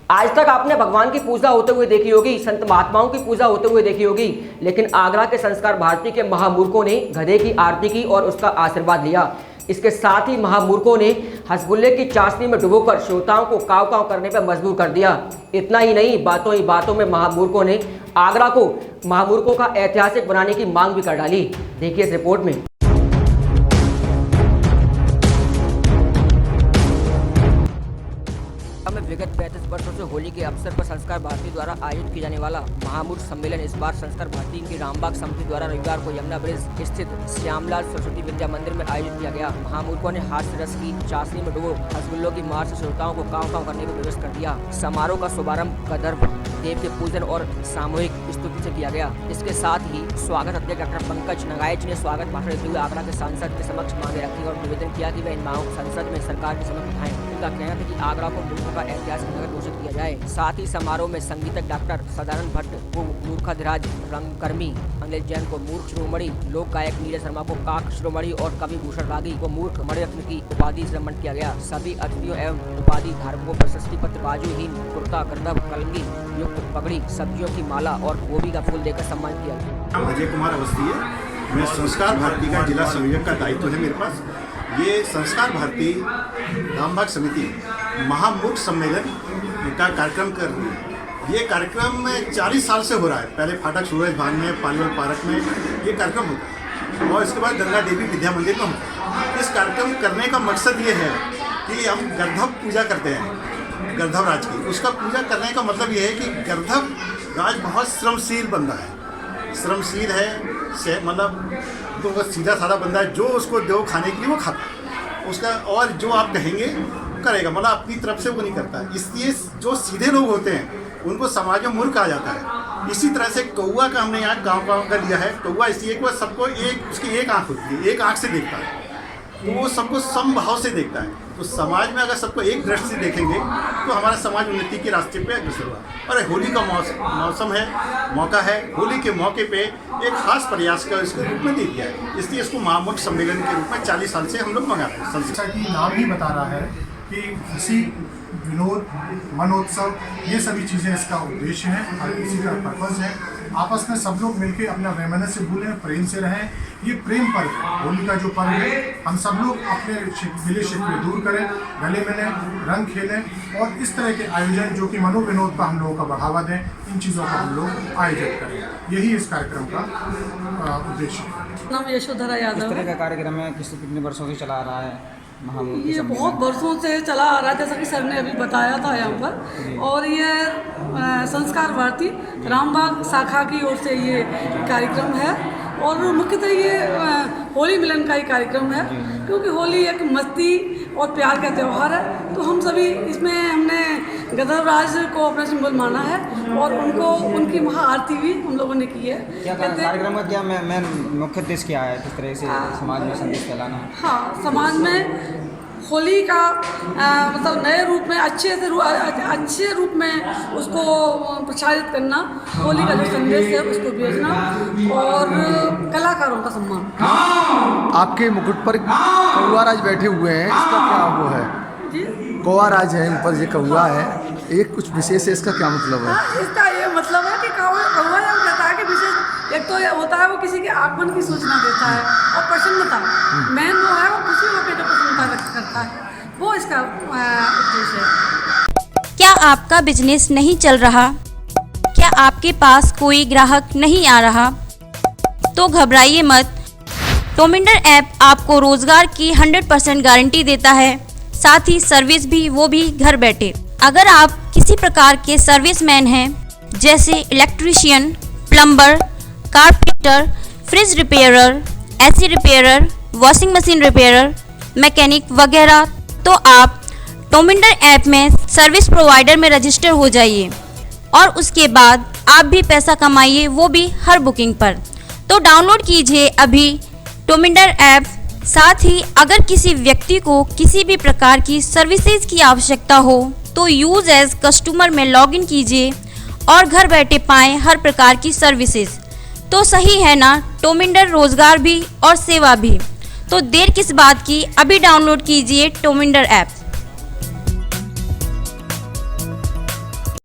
आज तक आपने भगवान की पूजा होते हुए देखी होगी, संत महात्माओं की पूजा होते हुए देखी होगी, लेकिन आगरा के संस्कार भारती के महामूर्खों ने गधे की आरती की और उसका आशीर्वाद लिया। इसके साथ ही महामूर्खों ने हसगुल्ले की चाशनी में डुबोकर श्रोताओं को काव काव करने पर मजबूर कर दिया। इतना ही नहीं, बातों ही बातों में महामूर्खों ने आगरा को महामूर्खों का ऐतिहासिक बनाने की मांग भी कर डाली। देखिए इस रिपोर्ट में। विगत 35 वर्षों से होली के अवसर पर संस्कार भारती द्वारा आयोजित किया जाने वाला महामूर्ख सम्मेलन इस बार संस्कार भारती की रामबाग समिति द्वारा रविवार को यमुना ब्रिज स्थित श्यामलाल सरस्वती विद्या मंदिर में आयोजित किया गया। महामूर्खों ने हास्य रस की चाशनी में डुबो हसगुल्लों की मार से श्रोताओं को काव काव करने में प्रवेश कर दिया। समारोह का शुभारंभ गंधर्व देव के पूजन और सामूहिक स्तुति से किया गया। इसके साथ ही स्वागत अध्यक्ष डॉक्टर पंकज नगाइच ने स्वागत भाषण देते हुए आगरा के सांसद के समक्ष मांगे रखी और निवेदन किया कि वे इन मांगों को संसद में सरकार के समक्ष उठाएं। उनका कहना था कि आगरा को मूर्खों का ऐतिहासिक नगर घोषित किया जाए। साथ ही समारोह में संगीतज्ञ डॉक्टर सदानंद भट्ट को मूर्खाधिराज, रंगकर्मी अनिल जैन को मूर्ख शिरोमणि, लोक गायक नीरज शर्मा को काक शिरोमणि और कवि भूषण रागी को मूर्ख मणिरत्न की उपाधि से सम्मानित किया गया। सभी अतिथियों एवं उपाधि धारकों को प्रशस्ति पत्र, बाजूहीन कुर्ता, गर्दभ, कलंगी युक्त पगड़ी, सब्जियों की माला और गोभी का फूल देकर सम्मानित किया गया। अजय कुमार अवस्थी है, मैं संस्कार भारती का जिला संयोजक का दायित्व है मेरे पास। ये संस्कार भारती रामबाग समिति महामूर्ख सम्मेलन का कार्यक्रम कर रही है। ये कार्यक्रम 40 साल से हो रहा है। पहले फाटक सूरज भान में, पालीवाल पार्क में ये कार्यक्रम होता है और इसके बाद गंगा देवी विद्या मंदिर में होता है। इस कार्यक्रम करने का मकसद ये है कि हम गर्दभ पूजा करते हैं, गर्दभ राज की। उसका पूजा करने का मतलब ये है कि गर्दभ राज बहुत श्रमशील बंदा है, श्रमशील है, मतलब तो वो सीधा साधा बंदा है। जो उसको दो खाने के लिए वो खाता है उसका, और जो आप कहेंगे करेगा, मतलब अपनी तरफ से वो नहीं करता। इसलिए जो सीधे लोग होते हैं उनको समाज में मूर्ख कहा जाता है। इसी तरह से कौआ का हमने यहाँ गाँव का लिया है। कौआ इसलिए कि वह सबको उसकी एक आँख होती है, एक आँख से देखता है, तो वो सबको समभाव से देखता है। तो समाज में अगर सबको एक दृष्टि से देखेंगे तो हमारा समाज उन्नति के रास्ते पे अग्रसर होगा। और होली का मौसम है, मौका है। होली के मौके पे एक खास प्रयास का इसके रूप में दे दिया है। इसलिए इसको महामूर्ख सम्मेलन के रूप में 40 साल से हम लोग मंगा रहे हैं। संस्था की नाम ही बता रहा है कि हंसी, विनोद, मनोत्सव, ये सभी चीज़ें इसका उद्देश्य है और इसी का पर्पज़ है। आपस में सब लोग मिलकर अपना वैमनस्य से भूलें, प्रेम से रहें। ये प्रेम पर्व है, होली का जो पर्व है। हम सब लोग अपने गिले शिकवे दूर करें, गले मिलें, रंग खेलें और इस तरह के आयोजन जो कि मनोविनोद का हम लोगों का बढ़ावा दें, इन चीज़ों का हम लोग आयोजित करें। यही इस कार्यक्रम का उद्देश्य है। नाम यशोधरा यादव। इस तरह का कार्यक्रम है कितने वर्षों से चला आ रहा है? ये बहुत वर्षों से चला आ रहा है, जैसा कि सर ने अभी बताया था यहाँ पर। और ये संस्कार भारती रामबाग शाखा की ओर से ये कार्यक्रम है और मुख्यतः ये होली मिलन का ही कार्यक्रम है, क्योंकि होली एक मस्ती और प्यार का त्यौहार है। तो हम सभी इसमें हमने गंधर्व राज को अपना सिंबल माना है और उनकी महाआरती भी हम लोगों ने की है। क्या कार्यक्रम का क्या मेन मुख्य उद्देश्य क्या है? किस तरह से समाज में संदेश फैलाना? हाँ, समाज में होली का मतलब नए रूप में अच्छे रूप में उसको प्रचारित करना, होली का जो संदेश है उसको भेजना और कलाकारों का सम्मान। आपके मुकुट पर कौआ राज बैठे हुए हैं, इसका क्या वो है? कौआ राज है ऊपर, ये कौआ है, एक कुछ विशेष है, इसका क्या मतलब है? इसका ये मतलब है कि कौआ जब कहता है कि विशेष, एक तो ये होता है वो किसी के आगमन की सूचना देता है और प्रसन्नता, मेन वो है वो खुशी होकर जो प्रसन्नता व्यक्त करता है, वो इसका उद्देश्य है। क्या आपका बिजनेस नहीं चल रहा? क्या आपके पास कोई ग्राहक नहीं आ रहा? तो घबराइए मत। टोमिंडर ऐप आपको रोजगार की 100% गारंटी देता है, साथ ही सर्विस भी, वो भी घर बैठे। अगर आप किसी प्रकार के सर्विसमैन हैं, जैसे electrician, plumber, carpenter, fridge repairer, AC repairer, washing machine repairer, mechanic वगैरह, तो आप टोमिंडर ऐप में सर्विस प्रोवाइडर में रजिस्टर हो जाइए और उसके बाद आप भी पैसा कमाइए, वो भी हर बुकिंग पर। तो डाउनलोड कीजिए अभी टोमिंडर ऐप। साथ ही अगर किसी व्यक्ति को किसी भी प्रकार की सर्विसेज की आवश्यकता हो तो यूज एज कस्टमर में लॉगिन कीजिए और घर बैठे पाएं हर प्रकार की सर्विसेज। तो सही है ना, टोमिंडर रोजगार भी और सेवा भी। तो देर किस बात की, अभी डाउनलोड कीजिए टोमिंडर ऐप।